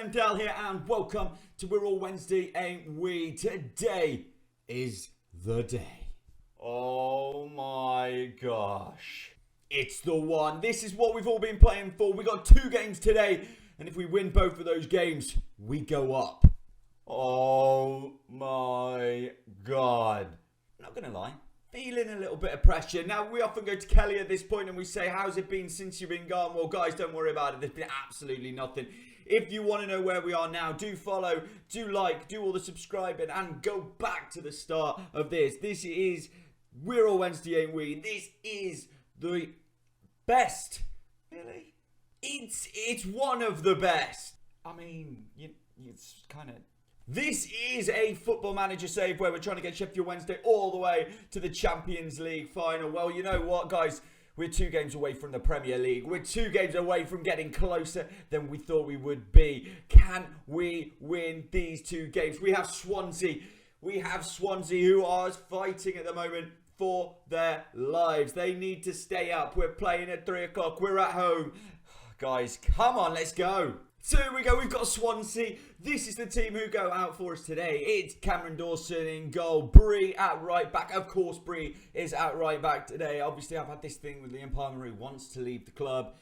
FMDale here and welcome to We're All Wednesday, Ain't We? Today is the day. Oh my gosh. It's the one. This is what we've all been playing for. We got 2 games today and if we win both of those games, we go up. Oh my God. Not gonna lie. Feeling a little bit of pressure. Now, we often go to Kelly at this point and we say, how's it been since you've been gone? Well, guys, don't worry about it. There's been absolutely nothing. If you want to know where we are now, do follow, do like, do all the subscribing and go back to the start of this. This is We're All Wednesday, Ain't We? This is the best. Really? It's one of the best. I mean, it's kind of... This is a Football Manager save where we're trying to get Sheffield Wednesday all the way to the Champions League final. Well, you know what, guys? We're 2 games away from the Premier League. We're 2 games away from getting closer than we thought we would be. Can we win these 2 games? We have Swansea. We have Swansea who are fighting at the moment for their lives. They need to stay up. We're playing at 3 o'clock. We're at home. Guys, come on, let's go. So here we go, we've got Swansea. This is the team who go out for us today. It's Cameron Dawson in goal. Bree at right back. Of course, Bree is at right back today. Obviously, I've had this thing with Liam Palmer. He wants to leave the club.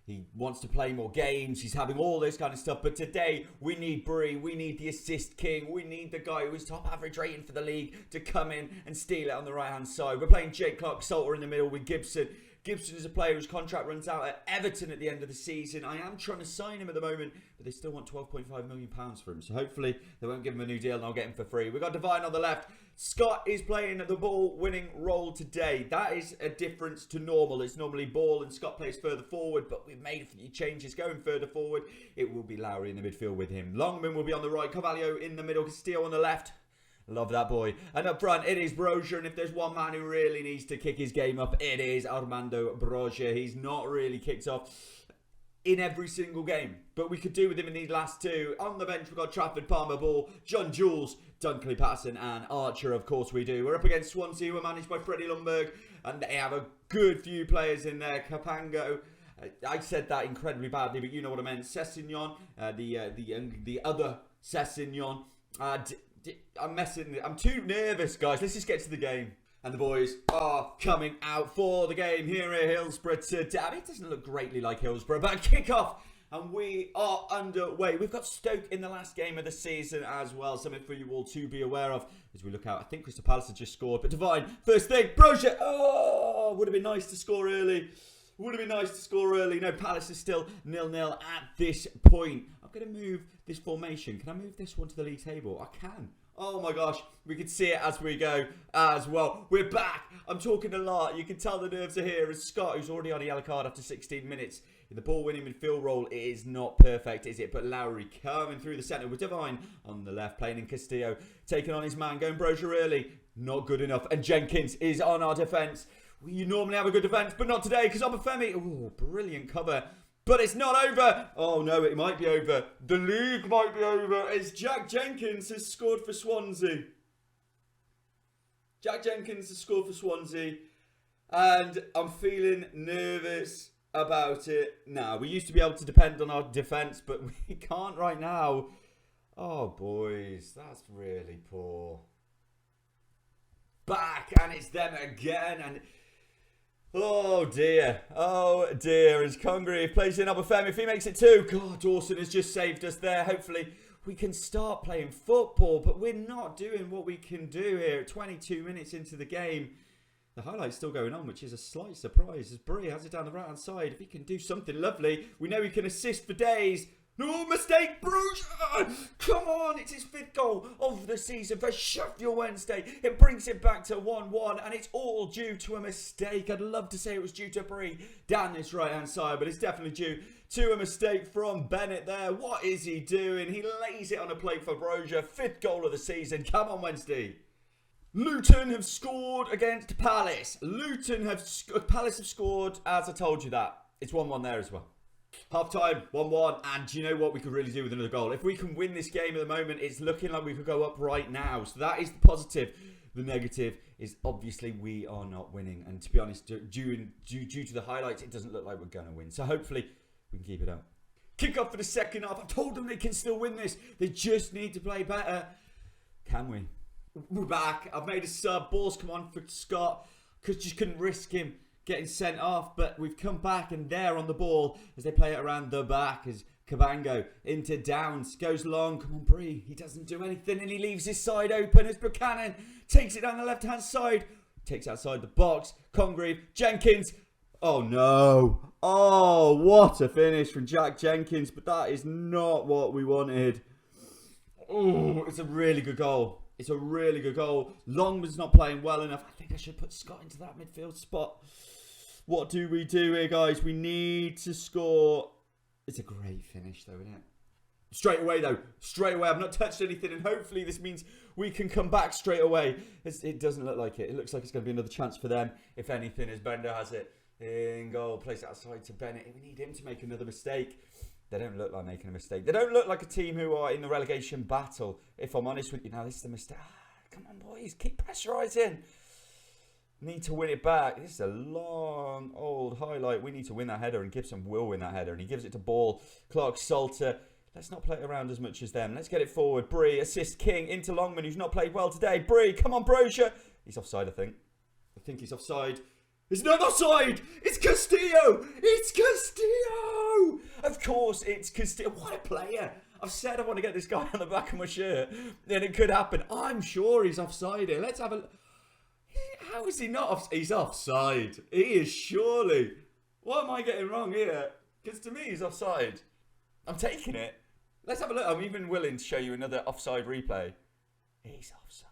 He wants to play more games. He's having all this kind of stuff. But today, we need Bree. We need the assist king. We need the guy who is top average rating for the league to come in and steal it on the right-hand side. We're playing Jake Clark-Salter in the middle with Gibson. Gibson is a player whose contract runs out at Everton at the end of the season. I am trying to sign him at the moment, but they still want £12.5 million for him. So hopefully they won't give him a new deal and I'll get him for free. We've got Devine on the left. Scott is playing the ball-winning role today. That is a difference to normal. It's normally ball and Scott plays further forward, but we've made a few changes going further forward. It will be Lowry in the midfield with him. Longman will be on the right. Carvalho in the middle. Castillo on the left. Love that boy. And up front, it is Brozier. And if there's one man who really needs to kick his game up, it is Armando Brozier. He's not really kicked off in every single game, but we could do with him in these last 2. On the bench, we've got Trafford, Palmer, Ball, John Jules, Dunkley Patterson, and Archer. Of course we do. We're up against Swansea, who are managed by Freddie Lundberg, and they have a good few players in there. Capango. I said that incredibly badly, but you know what I meant. Sessignon, the other Sessignon. I'm too nervous, guys. Let's just get to the game. And the boys are coming out for the game here at Hillsborough today. I mean, it doesn't look greatly like Hillsborough, but a kick-off. And we are underway. We've got Stoke in the last game of the season as well. Something for you all to be aware of as we look out. I think Crystal Palace has just scored. But Devine, first thing, Brozier. Oh, would have been nice to score early. Would have been nice to score early. No, Palace is still 0-0 at this point. I'm going to move this formation. Can I move this one to the league table? I can. Oh my gosh, we can see it as we go as well. We're back. I'm talking a lot. You can tell the nerves are here. As Scott, who's already on a yellow card after 16 minutes, in the ball-winning midfield role, it is not perfect, is it? But Lowry coming through the centre with Devine on the left, playing in Castillo, taking on his man, going Brozier early. Not good enough. And Jenkins is on our defence. You normally have a good defence, but not today because Obafemi. Oh, brilliant cover. But it's not over. Oh no, it might be over. The league might be over as Jack Jenkins has scored for Swansea. Jack Jenkins has scored for Swansea. And I'm feeling nervous about it now. We used to be able to depend on our defence, but we can't right now. Oh boys, that's really poor. Back, and it's them again. And oh dear, as Congaree plays in Obafemi, if he makes it 2, God, Dawson has just saved us there. Hopefully we can start playing football, but we're not doing what we can do here. 22 minutes into the game, the highlight's still going on, which is a slight surprise as Bree has it down the right hand side. If he can do something lovely, we know he can assist for days. No mistake, Bruce! Come on, it's his 5th goal of the season for Sheffield Wednesday. It brings it back to 1-1, and it's all due to a mistake. I'd love to say it was due to Bree down this right-hand side, but it's definitely due to a mistake from Bennett there. What is he doing? He lays it on a plate for Brozier. 5th goal of the season. Come on, Wednesday. Luton have scored against Palace. Palace have scored, as I told you that. It's 1-1 there as well. Half time, 1-1, and do you know what we could really do with another goal? If we can win this game at the moment, it's looking like we could go up right now. So that is the positive. The negative is obviously we are not winning. And to be honest, due to the highlights, it doesn't look like we're going to win. So hopefully we can keep it up. Kick off for the second half. I've told them they can still win this. They just need to play better. Can we? We're back. I've made a sub. Ball's come on for Scott. Just couldn't risk him getting sent off. But we've come back and they're on the ball as they play it around the back. As Cabango into Downs. Goes long. Come on, Bree. He doesn't do anything and he leaves his side open as Buchanan takes it down the left-hand side. Takes outside the box. Congreve. Jenkins. Oh, no. Oh, what a finish from Jack Jenkins. But that is not what we wanted. Oh, it's a really good goal. It's a really good goal. Longman's not playing well enough. I think I should put Scott into that midfield spot. What do we do here, guys? We need to score. It's a great finish, though, isn't it? Straight away, though. Straight away. I've not touched anything, and hopefully this means we can come back straight away. It doesn't look like it. It looks like it's going to be another chance for them, if anything, as Bender has it. In goal, place it outside to Bennett. We need him to make another mistake. They don't look like making a mistake. They don't look like a team who are in the relegation battle. If I'm honest with you, now this is the mistake. Come on, boys, keep pressurising. Need to win it back. This is a long, old highlight. We need to win that header, and Gibson will win that header. And he gives it to Ball. Clark Salter. Let's not play it around as much as them. Let's get it forward. Bree, assist King into Longman, who's not played well today. Bree, come on, Brozier. He's offside, I think. I think he's offside. It's not offside! It's Castillo! It's Castillo! Of course it's Castillo. What a player! I've said I want to get this guy on the back of my shirt. Then it could happen. I'm sure he's offside here. Let's have a look. How is he not offside? He's offside. He is surely. What am I getting wrong here? Because to me he's offside. I'm taking it. Let's have a look. I'm even willing to show you another offside replay. He's offside.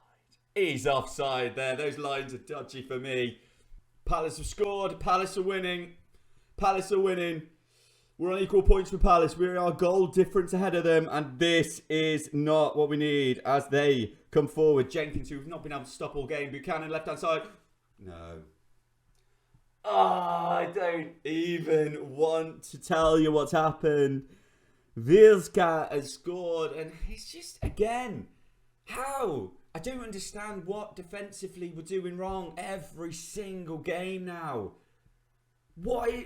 He's offside there. Those lines are dodgy for me. Palace have scored. Palace are winning. Palace are winning. We're on equal points with Palace. We are goal difference ahead of them. And this is not what we need as they come forward. Jenkins, who've not been able to stop all game. Buchanan, left-hand side. No. Oh, I don't even want to tell you what's happened. Vilska has scored. And it's just, again, how? I don't understand what defensively we're doing wrong every single game now. Why?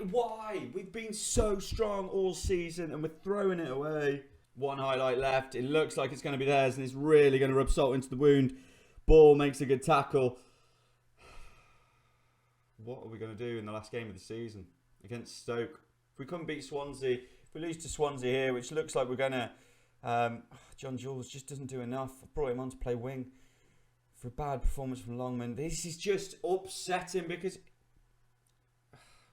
We've been so strong all season and we're throwing it away. One highlight left. It looks like it's going to be theirs and it's really going to rub salt into the wound. Ball makes a good tackle. What are we going to do in the last game of the season against Stoke? If we couldn't beat Swansea, if we lose to Swansea here, which looks like we're going to... John Jules just doesn't do enough. I brought him on to play wing for a bad performance from Longman. This is just upsetting because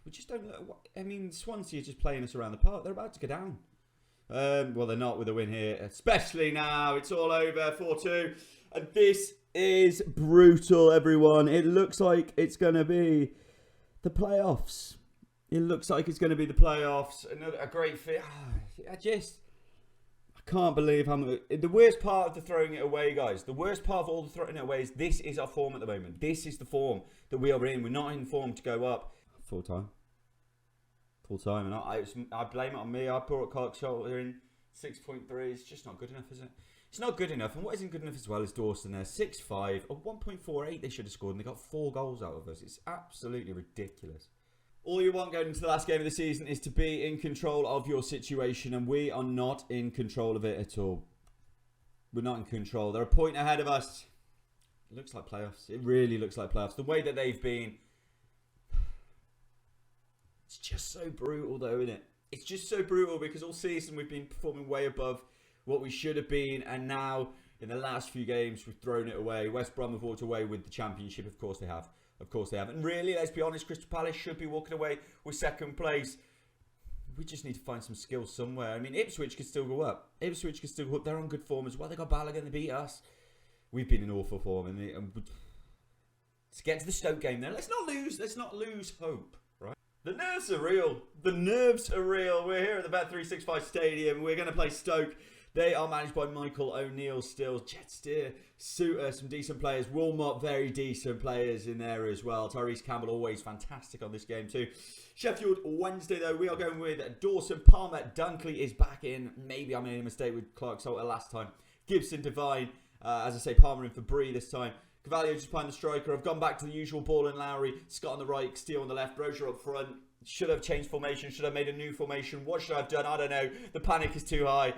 we just don't know. I mean, Swansea are just playing us around the park. They're about to go down. Well, they're not with a win here, especially now. It's all over, 4-2. And this is brutal, everyone. It looks like it's going to be the playoffs. It looks like it's going to be the playoffs. A great fit. I can't believe how much... The worst part of the throwing it away, guys, the worst part of all the throwing it away is this is our form at the moment. This is the form that we are in. We're not in form to go up. Full time. And I blame it on me. I brought Clark Salter in 6.3. It's just not good enough, is it? It's not good enough. And what isn't good enough as well is Dawson there. 6.5. A 1.48 they should have scored and they got 4 goals out of us. It's absolutely ridiculous. All you want going into the last game of the season is to be in control of your situation, and we are not in control of it at all. We're not in control. They're a point ahead of us. It looks like playoffs. It really looks like playoffs. The way that they've been... It's just so brutal, though, isn't it? It's just so brutal because all season we've been performing way above what we should have been, and now in the last few games we've thrown it away. West Brom have walked away with the championship. Of course they have. Of course they have. And really, let's be honest, Crystal Palace should be walking away with second place. We just need to find some skills somewhere. I mean, Ipswich could still go up. Ipswich could still go up. They're on good form as well. They got Balogun to beat us. We've been in awful form. Let's get to the Stoke game then. Let's not lose hope, right? The nerves are real. The nerves are real. We're here at the Bet365 Stadium. We're going to play Stoke. They are managed by Michael O'Neill still. Jetsteer, Suter, some decent players. Wilmot, very decent players in there as well. Tyrese Campbell, always fantastic on this game too. Sheffield Wednesday, though, we are going with Dawson. Palmer, Dunkley is back in. Maybe I made a mistake with Clark Salter last time. Gibson, Devine. As I say, Palmer in for Bree this time. Cavallo just playing the striker. I've gone back to the usual Ball and Lowry. Scott on the right, Steele on the left. Brozier up front. Should have changed formation. Should have made a new formation. What should I have done? I don't know. The panic is too high.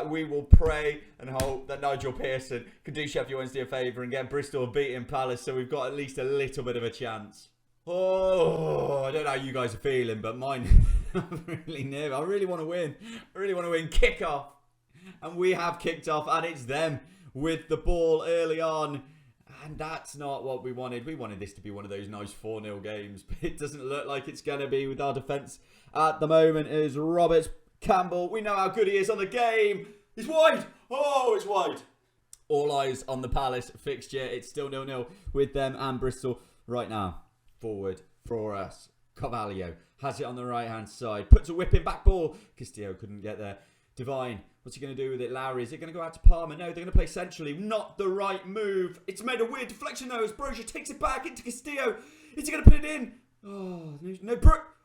We will pray and hope that Nigel Pearson can do Sheffield Wednesday a favour and get Bristol beating Palace, so we've got at least a little bit of a chance. Oh, I don't know how you guys are feeling, but mine, I'm really near. I really want to win. I really want to win. Kick off. And we have kicked off, and it's them with the ball early on. And that's not what we wanted. We wanted this to be one of those nice 4-0 games, but it doesn't look like it's going to be with our defence at the moment. Is Roberts Campbell. We know how good he is on the game. He's wide. Oh, it's wide. All eyes on the Palace fixture. It's still 0-0 with them and Bristol right now. Forward for us. Carvalho has it on the right-hand side. Puts a whipping back ball. Castillo couldn't get there. Divine. What's he going to do with it? Lowry. Is it going to go out to Palmer? No, they're going to play centrally. Not the right move. It's made a weird deflection though as Brozier takes it back into Castillo. Is he going to put it in? Oh, no.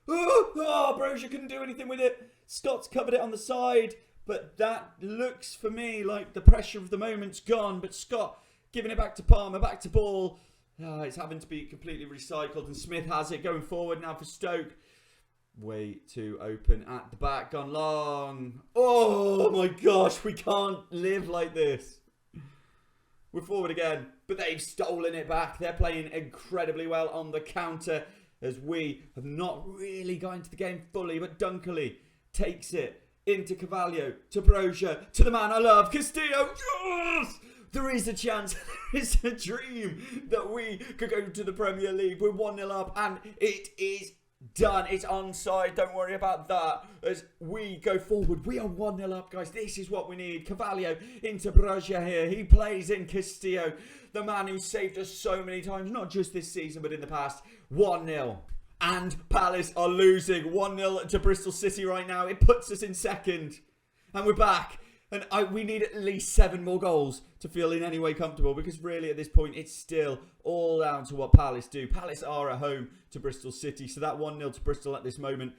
Brozier couldn't do anything with it. Scott's covered it on the side. But that looks for me like the pressure of the moment's gone. But Scott giving it back to Palmer. Back to ball. It's having to be completely recycled. And Smith has it going forward now for Stoke. Way too open at the back. Gone long. Oh my gosh. We can't live like this. We're forward again. But they've stolen it back. They're playing incredibly well on the counter. As we have not really got into the game fully. But Dunkley takes it into Carvalho. To Brozier. To the man I love. Castillo. Yes! There is a chance, there is a dream that we could go to the Premier League. We're 1-0 up and it is done. It's onside. Don't worry about that. As we go forward, we are 1-0 up, guys. This is what we need. Carvalho into Brozier here. He plays in Castillo, the man who saved us so many times, not just this season, but in the past. 1-0. And Palace are losing 1-0 to Bristol City right now. It puts us in second. And we're back. And we need at least 7 more goals to feel in any way comfortable, because really at this point it's still all down to what Palace do. Palace are at home to Bristol City, so that 1-0 to Bristol at this moment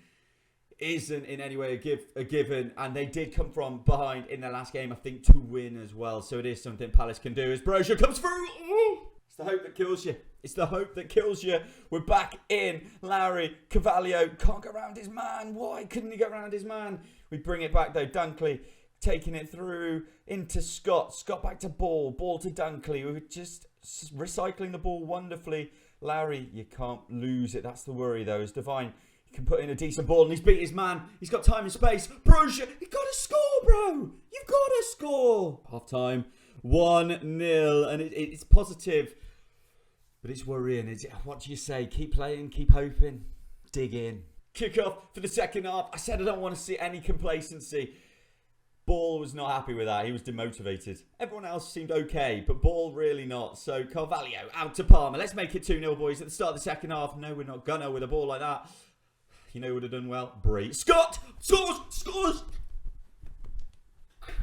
isn't in any way a given. And they did come from behind in their last game, I think, to win as well. So it is something Palace can do as Brozier comes through. Ooh! It's the hope that kills you. It's the hope that kills you. We're back in. Lowry, Carvalho can't go around his man. Why couldn't he go around his man? We bring it back though. Dunkley taking it through into Scott. Scott back to ball. Ball to Dunkley. We were just recycling the ball wonderfully. Lowry, you can't lose it. That's the worry though. As Divine, he can put in a decent ball and he's beat his man. He's got time and space. Brozier, you've got to score, bro. You've got to score. Half time, 1-0. And it's positive, but it's worrying. What do you say? Keep playing, keep hoping, dig in. Kick off for the second half. I said I don't want to see any complacency. Ball was not happy with that. He was demotivated. Everyone else seemed okay, but Ball really not. So Carvalho out to Palmer. Let's make it 2-0, boys, at the start of the second half. No, we're not gonna with a ball like that. You know who would have done well? Bree. Scott! Scores!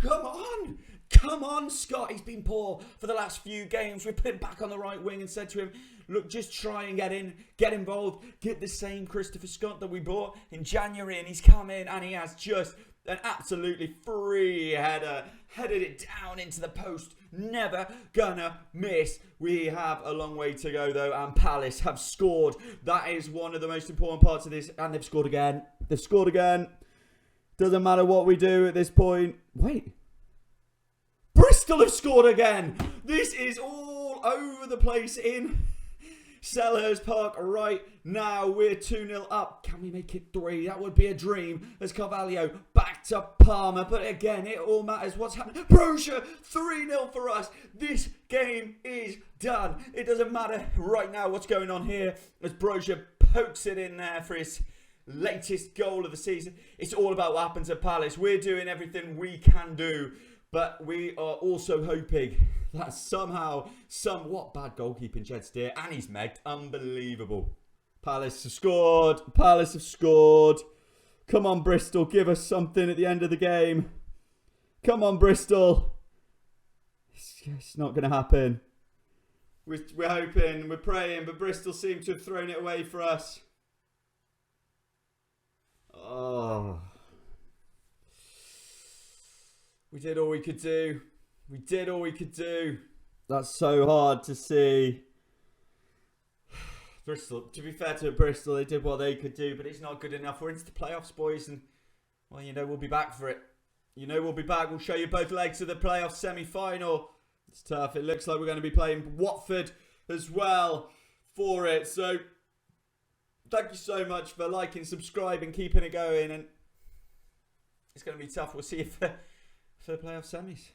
Come on! Come on, Scott. He's been poor for the last few games. We put him back on the right wing and said to him, look, just try and get in, get involved, get the same Christopher Scott that we bought in January. And he's come in and he has just an absolutely free header. Headed it down into the post. Never gonna miss. We have a long way to go though, and Palace have scored. That is one of the most important parts of this. And they've scored again. They've scored again. Doesn't matter what we do at this point. Wait. Bristol have scored again. This is all over the place in Selhurst Park right now. We're 2-0 up. Can we make it 3? That would be a dream. As Carvalho back to Palmer. But again, it all matters what's happening. Brozier, 3-0 for us. This game is done. It doesn't matter right now what's going on here. As Brozier pokes it in there for his latest goal of the season. It's all about what happens at Palace. We're doing everything we can do. But we are also hoping that somehow, somewhat bad goalkeeping, Jed Steer, and he's megged. Unbelievable. Palace have scored. Palace have scored. Come on, Bristol. Give us something at the end of the game. Come on, Bristol. It's not going to happen. We're hoping, we're praying, but Bristol seem to have thrown it away for us. Oh. We did all we could do. We did all we could do. That's so hard to see. Bristol, to be fair to Bristol, they did what they could do, but it's not good enough. We're into the playoffs, boys, and, well, you know, we'll be back for it. You know, we'll be back. We'll show you both legs of the playoff semi-final. It's tough. It looks like we're going to be playing Watford as well for it. So, thank you so much for liking, subscribing, keeping it going, and it's going to be tough. We'll see you for the playoff semis.